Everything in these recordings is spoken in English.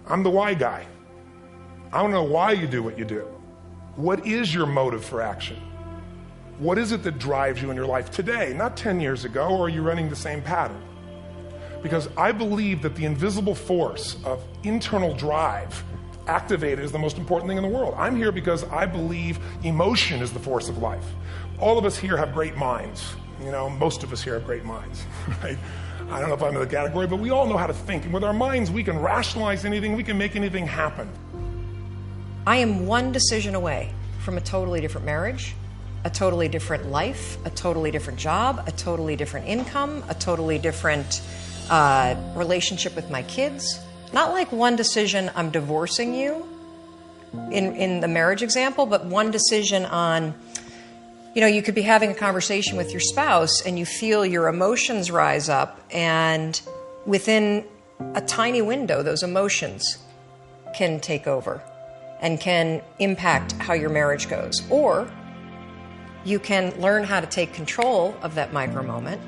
I'm the why guy. I want to know why you do what you do. What is your motive for action? What is it that drives you in your life today, not 10 years ago, or are you running the same pattern? Because I believe that the invisible force of internal drive activated is the most important thing in the world. I'm here because I believe emotion is the force of life. All of us here have great minds. You know, most of us here have great minds, right? I don't know if I'm in the category, but we all know how to think. And with our minds, we can rationalize anything, we can make anything happen. I am one decision away from a totally different marriage, a totally different life, a totally different job, a totally different income, a totally different relationship with my kids. Not like one decision, I'm divorcing you in the marriage example, but one decision on, you know, you could be having a conversation with your spouse and you feel your emotions rise up, and within a tiny window, those emotions can take over and can impact how your marriage goes. Or you can learn how to take control of that micro moment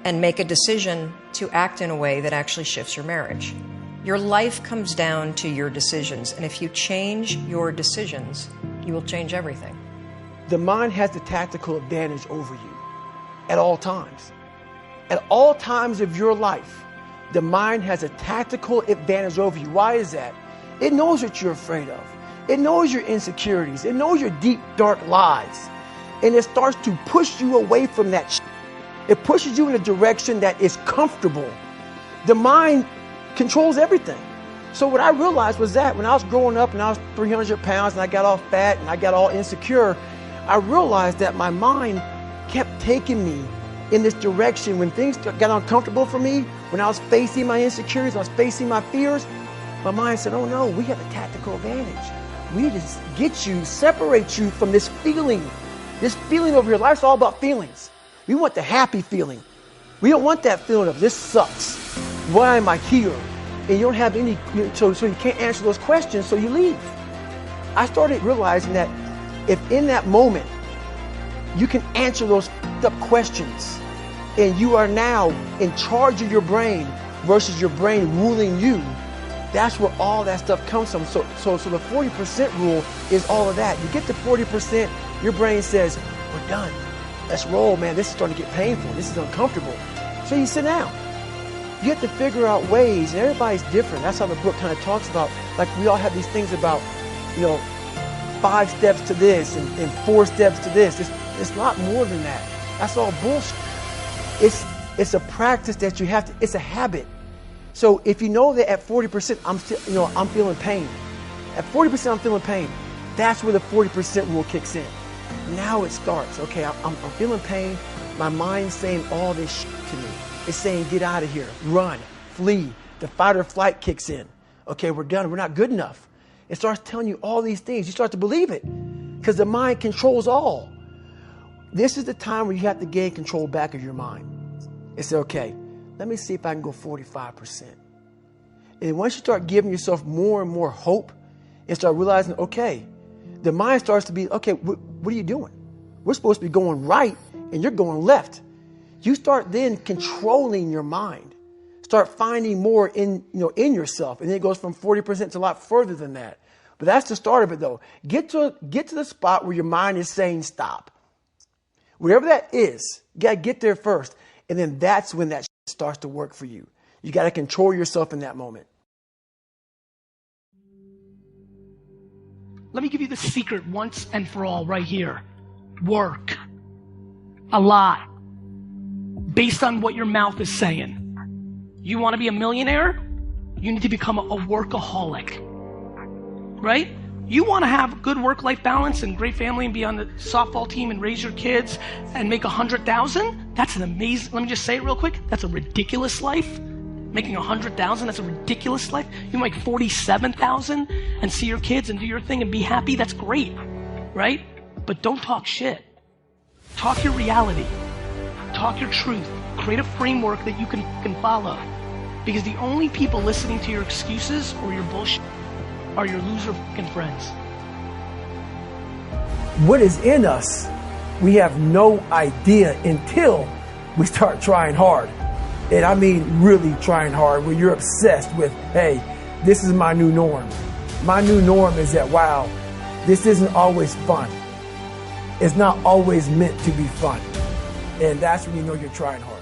and make a decision to act in a way that actually shifts your marriage. Your life comes down to your decisions, and if you change your decisions, you will change everything. The mind has the tactical advantage over you at all times. At all times of your life, the mind has a tactical advantage over you. Why is that? It knows what you're afraid of. It knows your insecurities. It knows your deep, dark lies. And it starts to push you away from that shit. It pushes you in a direction that is comfortable. The mind controls everything. So what I realized was that when I was growing up and I was 300 pounds and I got all fat and I got all insecure, I realized that my mind kept taking me in this direction. When things got uncomfortable for me, when I was facing my insecurities, I was facing my fears, my mind said, oh no, we have a tactical advantage. We need to get you, separate you from this feeling over your life. It's all about feelings. We want the happy feeling. We don't want that feeling of this sucks. Why am I here? And you don't have any, so you can't answer those questions, so you leave. I started realizing that if in that moment you can answer those up questions and you are now in charge of your brain versus your brain ruling you, that's where all that stuff comes from. So the 40% rule is all of that. You get to 40%, your brain says, we're done. Let's roll, man. This is starting to get painful. This is uncomfortable. So you sit down. You have to figure out ways, and everybody's different. That's how the book kind of talks about, like we all have these things about, 5 steps to this and 4 steps to this. It's a lot more than that. That's all bullshit. It's a practice that you have to, it's a habit. So if you know that at 40%, I'm feeling pain. At 40% I'm feeling pain. That's where the 40% rule kicks in. Now it starts. Okay, I'm feeling pain. My mind's saying all this shit to me. It's saying, get out of here, run, flee. The fight or flight kicks in. Okay, we're done. We're not good enough. It starts telling you all these things. You start to believe it because the mind controls all. This is the time where you have to gain control back of your mind. It's okay, let me see if I can go 45%. And once you start giving yourself more and more hope and start realizing, okay, the mind starts to be, okay, what are you doing? We're supposed to be going right and you're going left. You start then controlling your mind. Start finding more in yourself. And then it goes from 40% to a lot further than that. But that's the start of it though. Get to the spot where your mind is saying stop. Wherever that is, you got to get there first. And then that's when that starts to work for you. You got to control yourself in that moment. Let me give you the secret once and for all right here. Work. A lot. Based on what your mouth is saying. You want to be a millionaire? You need to become a workaholic. Right? You want to have good work-life balance and great family and be on the softball team and raise your kids and make $100,000? That's an amazing, let me just say it real quick. That's a ridiculous life. Making $100,000, that's a ridiculous life. You make $47,000 and see your kids and do your thing and be happy. That's great, right? But don't talk shit. Talk your reality. Talk your truth. Create a framework that you can follow. Because the only people listening to your excuses or your bullshit are your loser fucking friends. What is in us, we have no idea until we start trying hard. And I mean really trying hard, where you're obsessed with, hey, this is my new norm. My new norm is that, wow, this isn't always fun. It's not always meant to be fun. And that's when you know you're trying hard.